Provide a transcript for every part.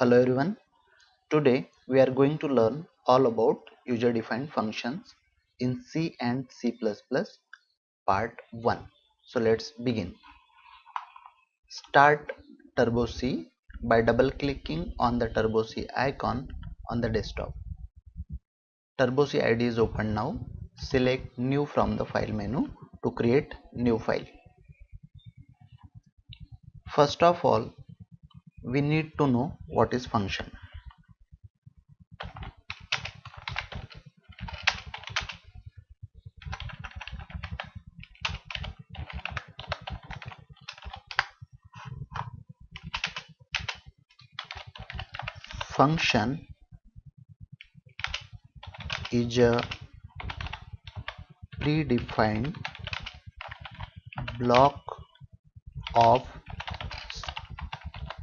Hello everyone. Today we are going to learn all about user defined functions in C and C++ part 1. So let's begin. Start Turbo C by double clicking on the Turbo C icon on the desktop. Turbo C IDE is open now. Select new from the file menu to create new file. First of all, we need to know what is function. Function is a predefined block of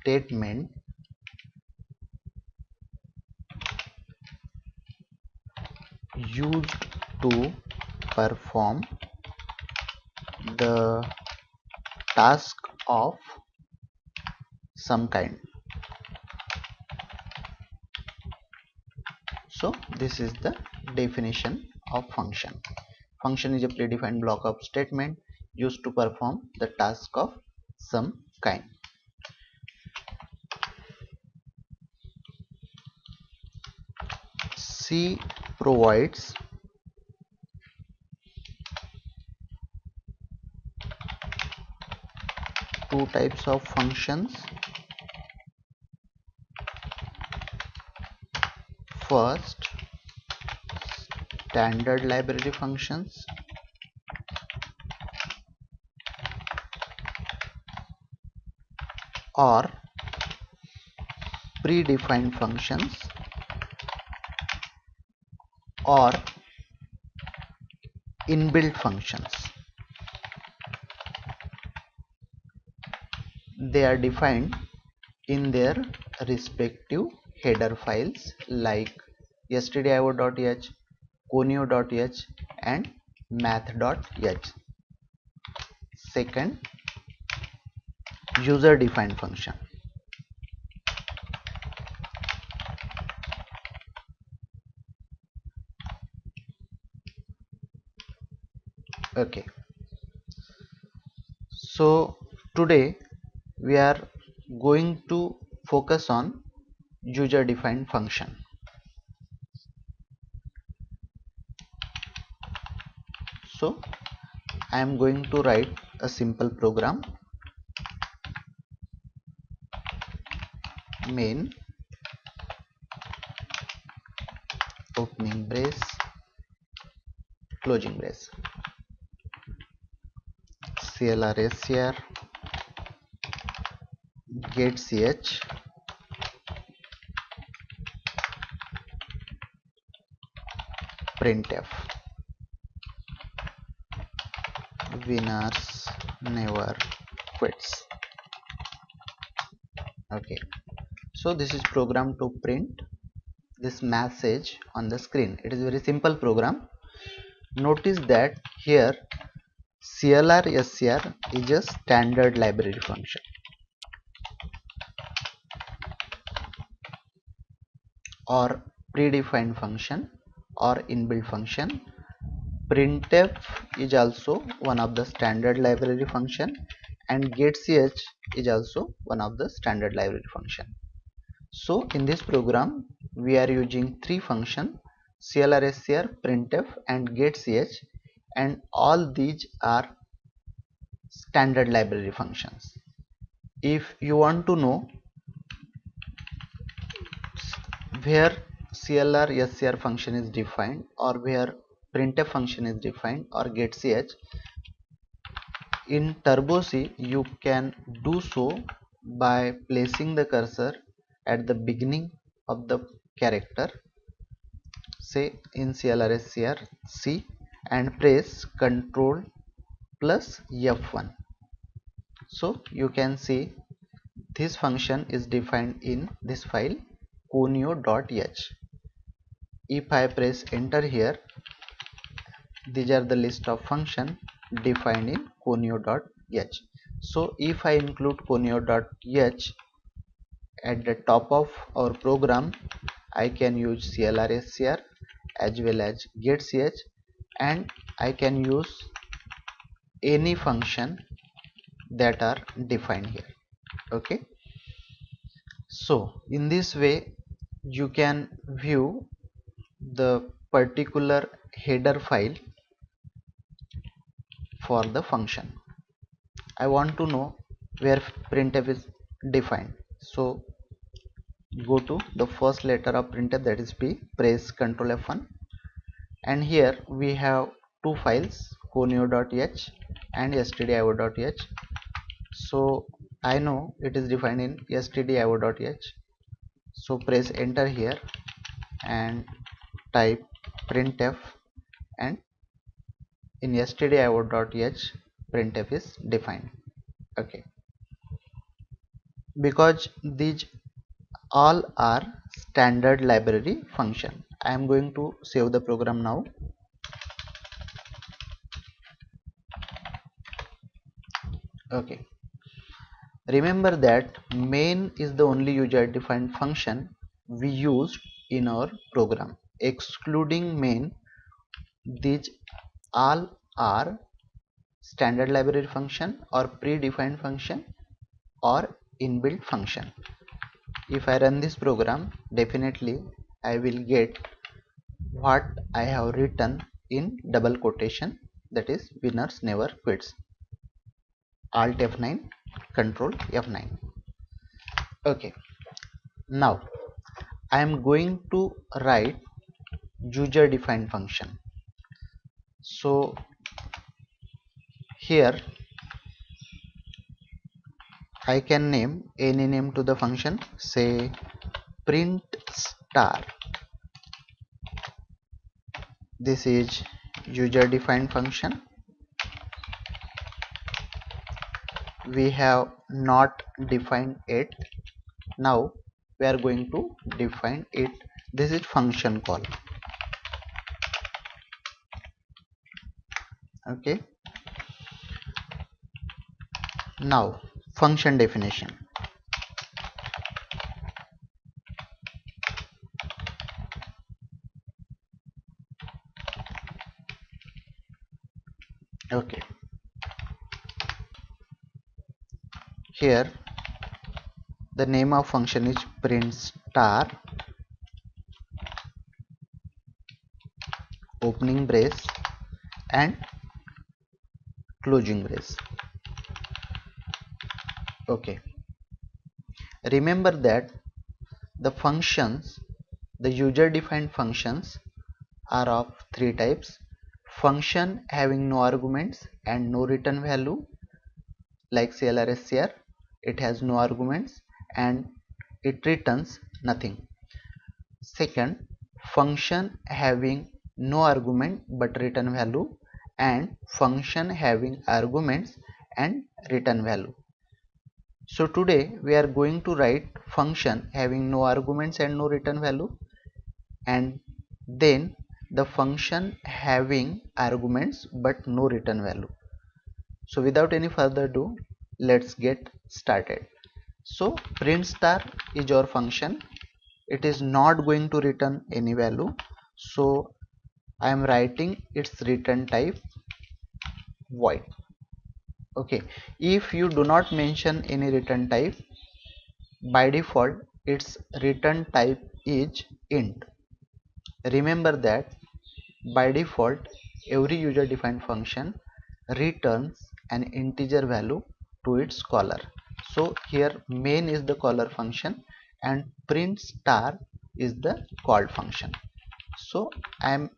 statement used to perform the task of some kind. So this is the definition of function. Function is a predefined block of statement used to perform the task of some kind. C provides two types of functions. First, standard library functions, or predefined functions, or inbuilt functions. They are defined in their respective header files like stdio.h, conio.h and math.h. Second, user defined function. Okay, so today we are going to focus on user defined function. So I am going to write a simple program. Main opening brace closing brace clr get ch printf winners never quits. Okay, so this is program to print this message on the screen. It is a very simple program. Notice that here clr is a standard library function, or predefined function, or inbuilt function. Printf is also one of the standard library function, and getch is also one of the standard library function. So in this program we are using three functions, clr, printf and getch, and all these are standard library functions. If you want to know where clr function is defined, or where printf function is defined, or getch, in Turbo C you can do so by placing the cursor at the beginning of the character, say in clr C, and press Ctrl plus F1. So you can see this function is defined in this file conio.h. If I press enter here, these are the list of function defined in conio.h. So if I include conio.h at the top of our program I can use clrscr as well as getch, and I can use any function that are defined here. Okay, so in this way you can view the particular header file for the function. I want to know where printf is defined, so go to the first letter of printf, that is P, press Ctrl F1, and here we have two files, conio.h and stdio.h. so I know it is defined in stdio.h, so press enter here and type printf, and in stdio.h printf is defined. Okay, because these all are standard library function, I am going to save the program now. Okay, remember that main is the only user defined function we used in our program. Excluding main, these all are standard library function or predefined function or inbuilt function. If I run this program, definitely I will get what I have written in double quotation, that is winners never quits. Alt F9, Control F9. Okay, now I am going to write user defined function. So here I can name any name to the function, say print star. This is user defined function. We have not defined it. Now we are going to define it. This is function call. Okay, now function definition. Okay, here the name of function is print star, opening brace and closing brace. Okay, remember that the functions, the user defined functions are of three types: function having no arguments and no return value, like clrscr, it has no arguments and it returns nothing. Second, function having no argument but return value, and function having arguments and return value. So today we are going to write function having no arguments and no return value, and then the function having arguments but no return value. So without any further ado, let's get started. So print star is your function. It is not going to return any value, so I am writing its return type void. Okay, if you do not mention any return type, by default its return type is int. Remember that by default every user defined function returns an integer value to its caller. So here main is the caller function and print star is the called function. So I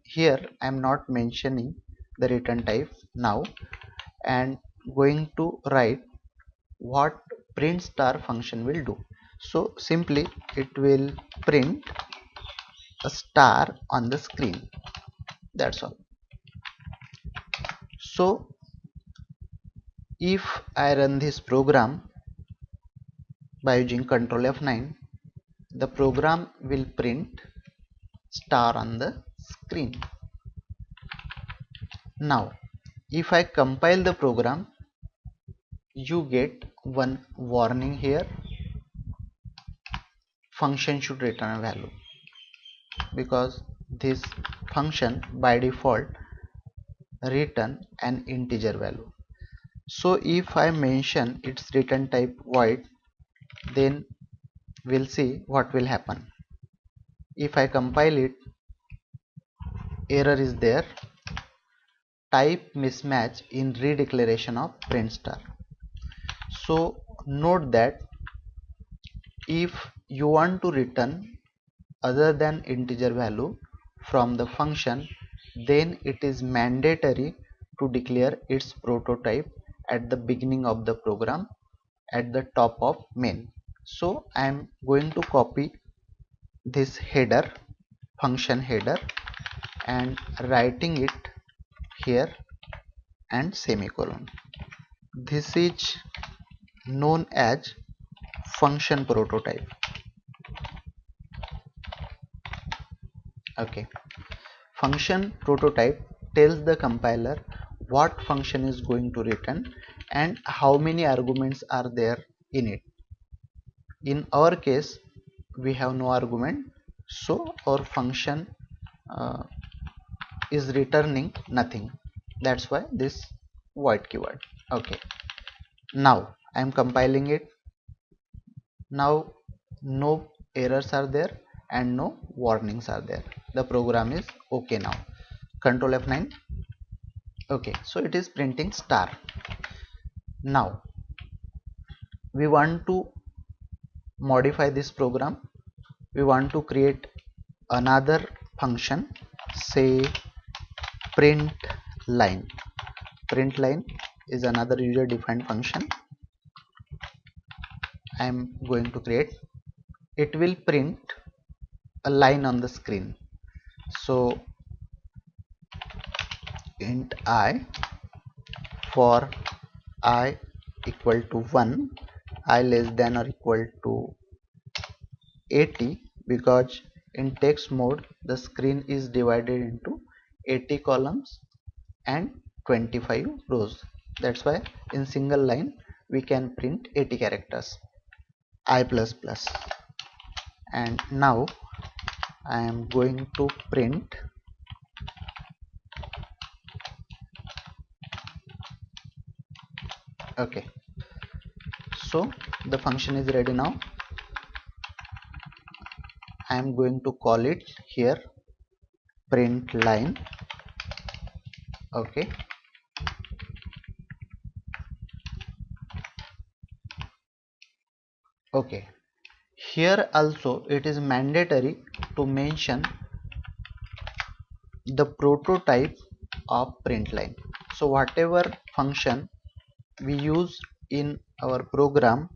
am not mentioning the return type now, and going to write what print star function will do. So simply it will print a star on the screen, that's all. So if I run this program by using Ctrl F9, the program will print star on the screen. Now if I compile the program, you get one warning here. function should return a value, because this function by default return an integer value. So if I mention its return type void, then we'll see what will happen. If I compile it, error is there, type mismatch in redeclaration of print star. So note that if you want to return other than integer value from the function, then it is mandatory to declare its prototype at the beginning of the program at the top of main. So I am going to copy this header, function header, and writing it here and semicolon. This is known as function prototype. Okay, function prototype tells the compiler what function is going to return and how many arguments are there in it. In our case, we have no argument, so our function uh, is returning nothing. That's why this void keyword. Okay, now I am compiling it. Now no errors are there and no warnings are there. The program is okay now. Control F9. Okay, so it is printing star. Now we want to modify this program. We want to create another function, say print line. Print line is another user defined function I am going to create. It will print a line on the screen. So int I, for I equal to 1, I less than or equal to 80, because in text mode the screen is divided into 80 columns and 25 rows. That's why in single line we can print 80 characters, I++. And now I am going to print okay, so the function is ready now. I am going to call it here print line. Okay, okay, here also it is mandatory to mention the prototype of print line. So whatever function we use in our program,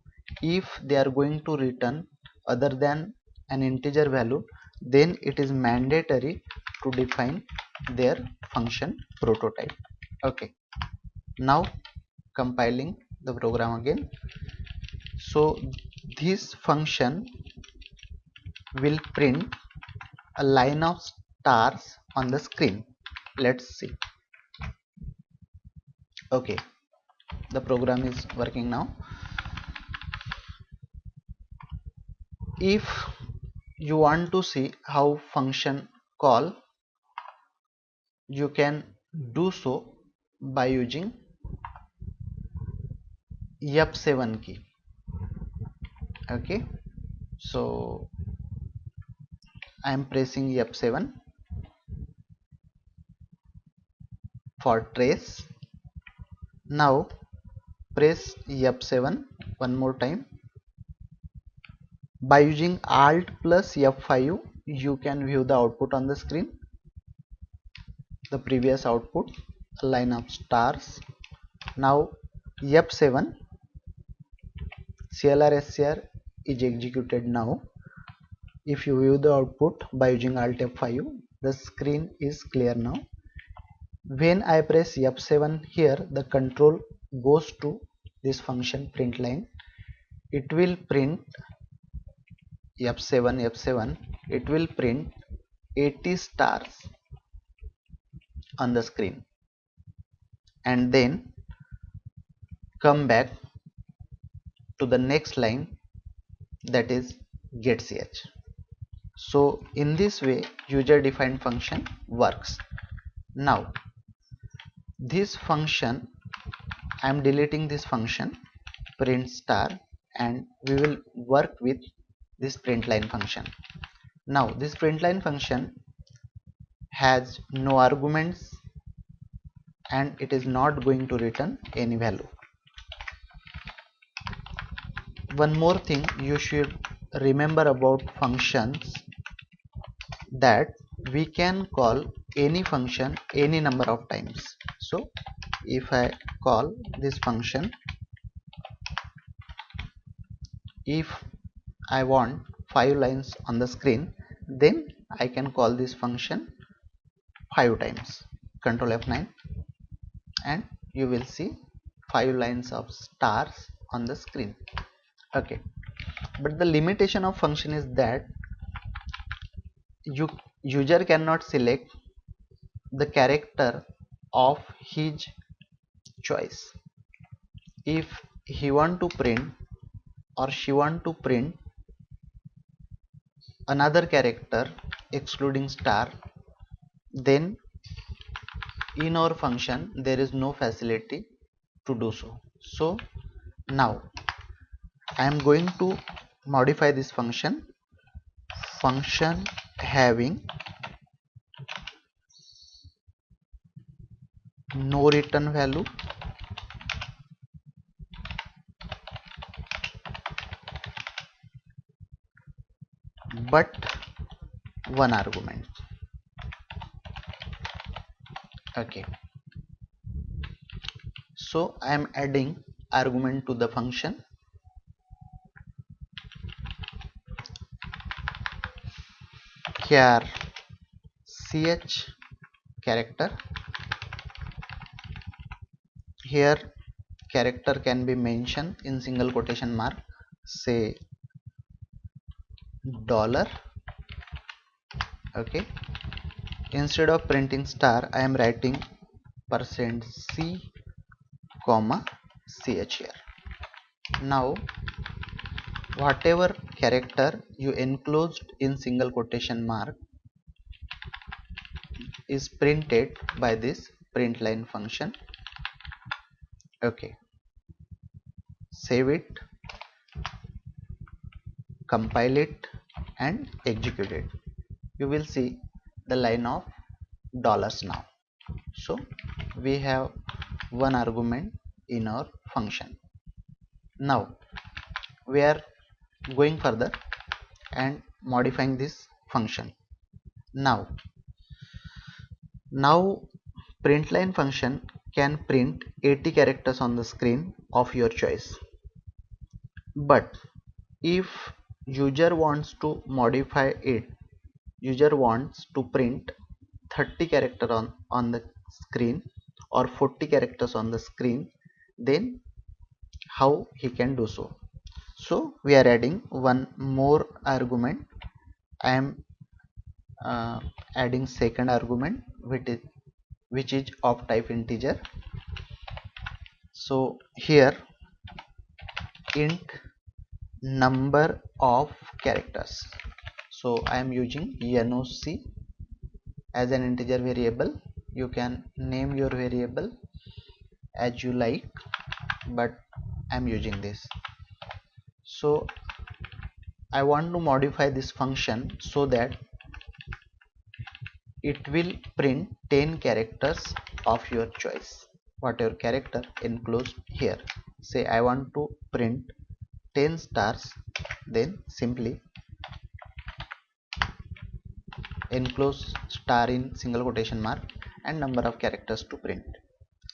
if they are going to return other than an integer value, then it is mandatory to define their function prototype. Okay, now compiling the program again. So this function will print a line of stars on the screen. Let's see. Okay, the program is working now. If you want to see how function call, you can do so by using F7 key. Okay, so I am pressing F7 for trace. Now press F7 one more time. By using Alt plus F5, you can view the output on the screen. The previous output, a line of stars. Now F7, CLR/SCR is executed now. If you view the output by using Alt F5, the screen is clear now. When I press F7 here, the control goes to this function print line. It will print F7, it will print 80 stars on the screen, and then come back to the next line, that is get ch. So in this way user defined function works. Now this function, I am deleting this function print star, and we will work with this print line function. Now this print line function has no arguments and it is not going to return any value. One more thing you should remember about functions, that we can call any function any number of times. So if I call this function, if I want 5 lines on the screen, then I can call this function 5 times. Control F9 and you will see 5 lines of stars on the screen. Okay, but the limitation of function is that user cannot select the character of his choice. If he want to print or she want to print another character excluding star, then in our function there is no facility to do so. So now I am going to modify this function having no return value but one argument. Okay, so I am adding argument to the function. Here ch character, here character can be mentioned in single quotation mark, say dollar. Okay, instead of printing star I am writing %c comma ch here. Now whatever character you enclosed in single quotation mark is printed by this print line function. Okay, save it, compile it and execute it. You will see the line of dollars now. So we have one argument in our function. Now we are going further and modifying this function. Now println function can print 80 characters on the screen of your choice, but if user wants to modify it, user wants to print 30 character on the screen or 40 characters on the screen, then how he can do so? So we are adding one more argument. I am adding second argument which is of type integer. So here int number of characters. So I am using noc as an integer variable. You can name your variable as you like, but I am using this. So I want to modify this function so that it will print 10 characters of your choice, whatever character enclosed here. Say I want to print 10 stars, then simply enclose star in single quotation mark and number of characters to print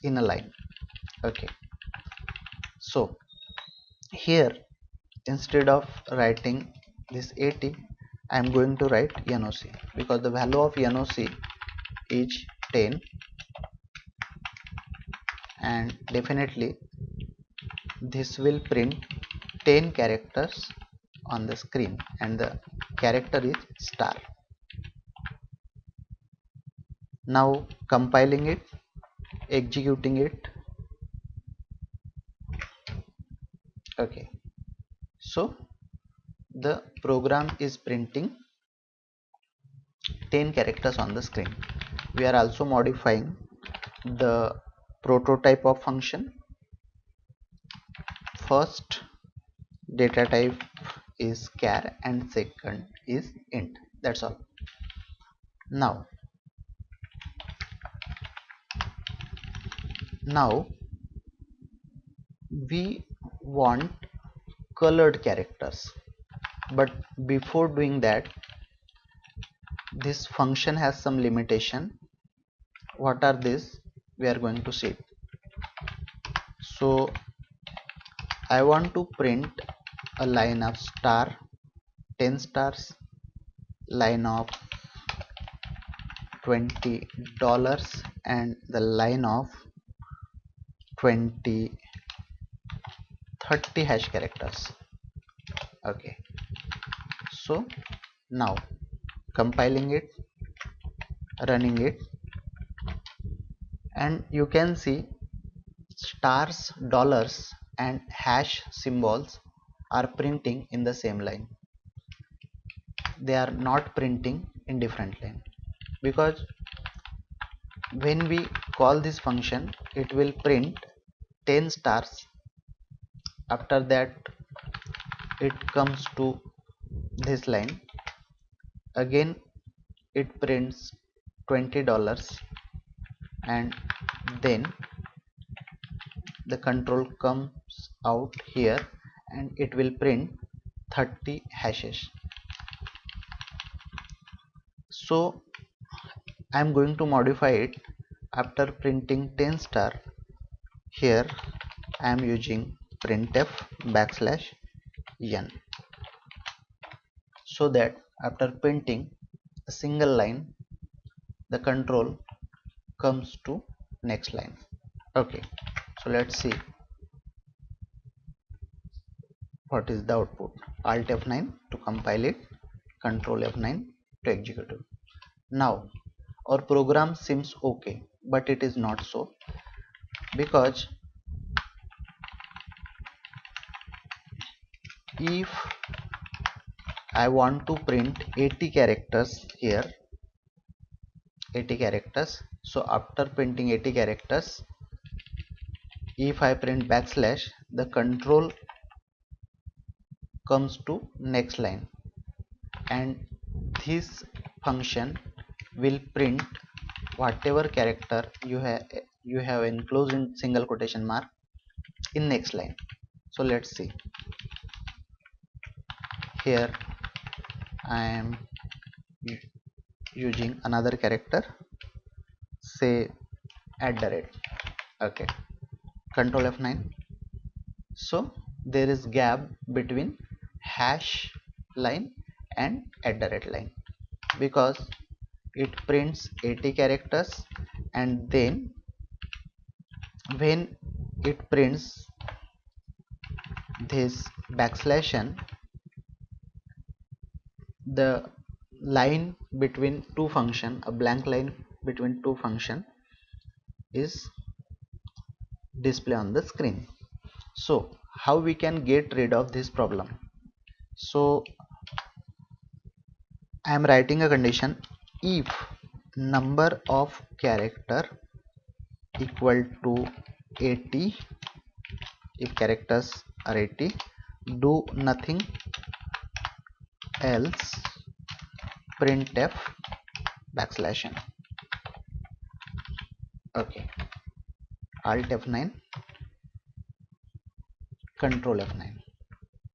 in a line. Okay, so here instead of writing this 80, I am going to write noc, because the value of noc is 10 and definitely this will print 10 characters on the screen and the character is star. Now compiling it, executing it. Okay, so the program is printing 10 characters on the screen. We are also modifying the prototype of function. First data type is char and second is int. That's all. Now we want colored characters, but before doing that, this function has some limitation. What are these? We are going to see. So I want to print a line of star, 10 stars, line of $20, and the line of 20 30 hash characters. Okay, so now compiling it, running it, and you can see stars, dollars, and hash symbols are printing in the same line. They are not printing in different line, because when we call this function, it will print 10 stars. After that, it comes to this line. Again, it prints $20, and then the control comes out here and it will print 30 hashes. So I am going to modify it. After printing 10 star, here I am using printf \n, so that after printing a single line, the control comes to next line. Okay, so let's see what is the output. Alt F9 to compile it, Control F9 to execute it. Now our program seems okay, but it is not so, because if I want to print 80 characters here, 80 characters, so after printing 80 characters, if I print \, the control comes to next line, and this function will print whatever character you have enclosed in single quotation mark in next line. So let's see. Here I am using another character, say @. Okay, Control F9. So there is gap between hash line and @line, because it prints 80 characters, and then when it prints this \n, the line between two function, a blank line between two function, is display on the screen. So how we can get rid of this problem? So I am writing a condition: if number of character equal to 80, if characters are 80, do nothing else, printf \n. Okay, Alt F9, Control F9.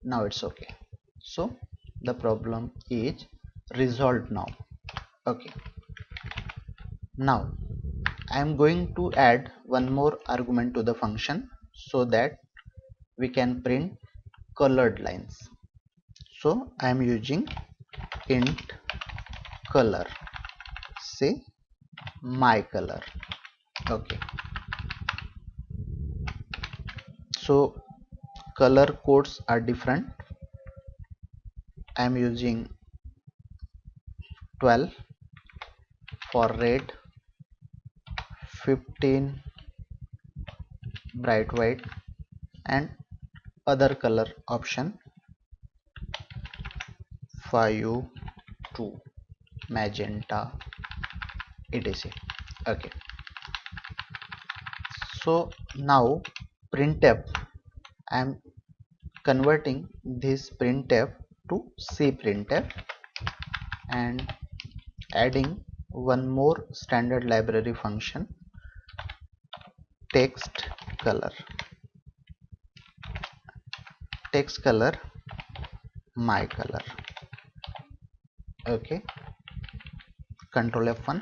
Now it's okay. So the problem is resolved now. Okay, now I am going to add one more argument to the function, so that we can print colored lines. So I am using int color, say my color. Okay, so color codes are different. I am using 12 for red, 15 bright white, and other color option. 5 to magenta etc. Okay, so now printf, I am converting this printf to C printf and adding one more standard library function, text color my color. Okay, control F1.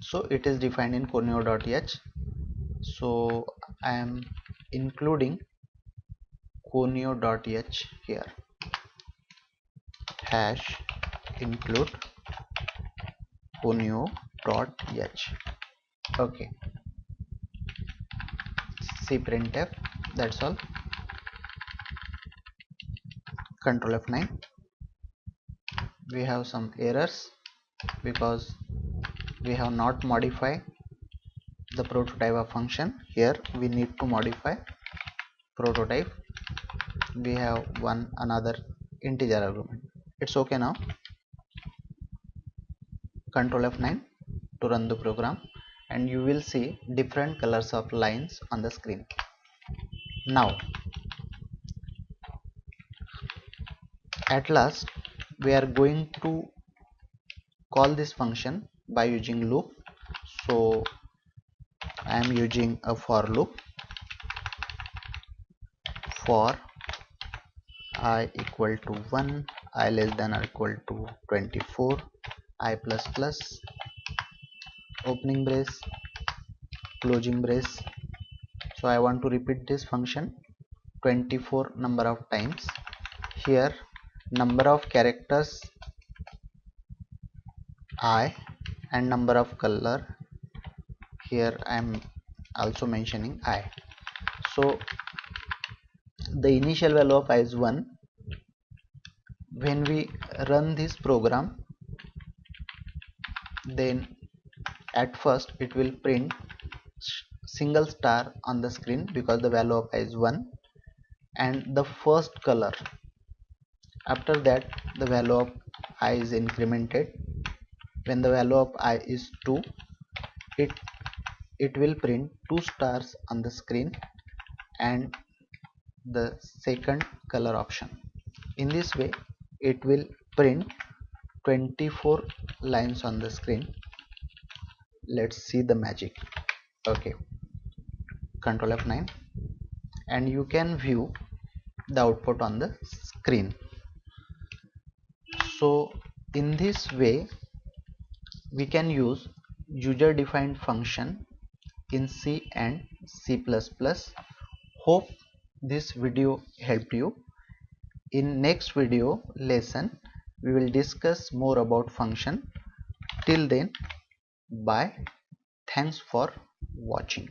So it is defined in conio.h, so I am including conio.h here, hash include conio.h. okay, C printf, that's all. Control F9. We have some errors because we have not modified the prototype of function. Here we need to modify prototype. We have another integer argument. It's okay now. Control F9 to run the program and you will see different colors of lines on the screen. Now at last we are going to call this function by using loop. So I am using a for loop for I equal to 1, I less than or equal to 24, I plus plus, opening brace, closing brace. So I want to repeat this function 24 number of times. Here number of characters I and number of color, here I am also mentioning I. So the initial value of I is 1. When we run this program, then at first it will print single star on the screen because the value of I is 1 and the first color. After that the value of I is incremented. When the value of I is 2, it will print 2 stars on the screen and the second color option. In this way it will print 24 lines on the screen. Let's see the magic. Okay, control F9 and you can view the output on the screen. So in this way we can use user defined function in C and C++. Hope this video helped you. In next video lesson we will discuss more about function. Till then, bye. Thanks for watching.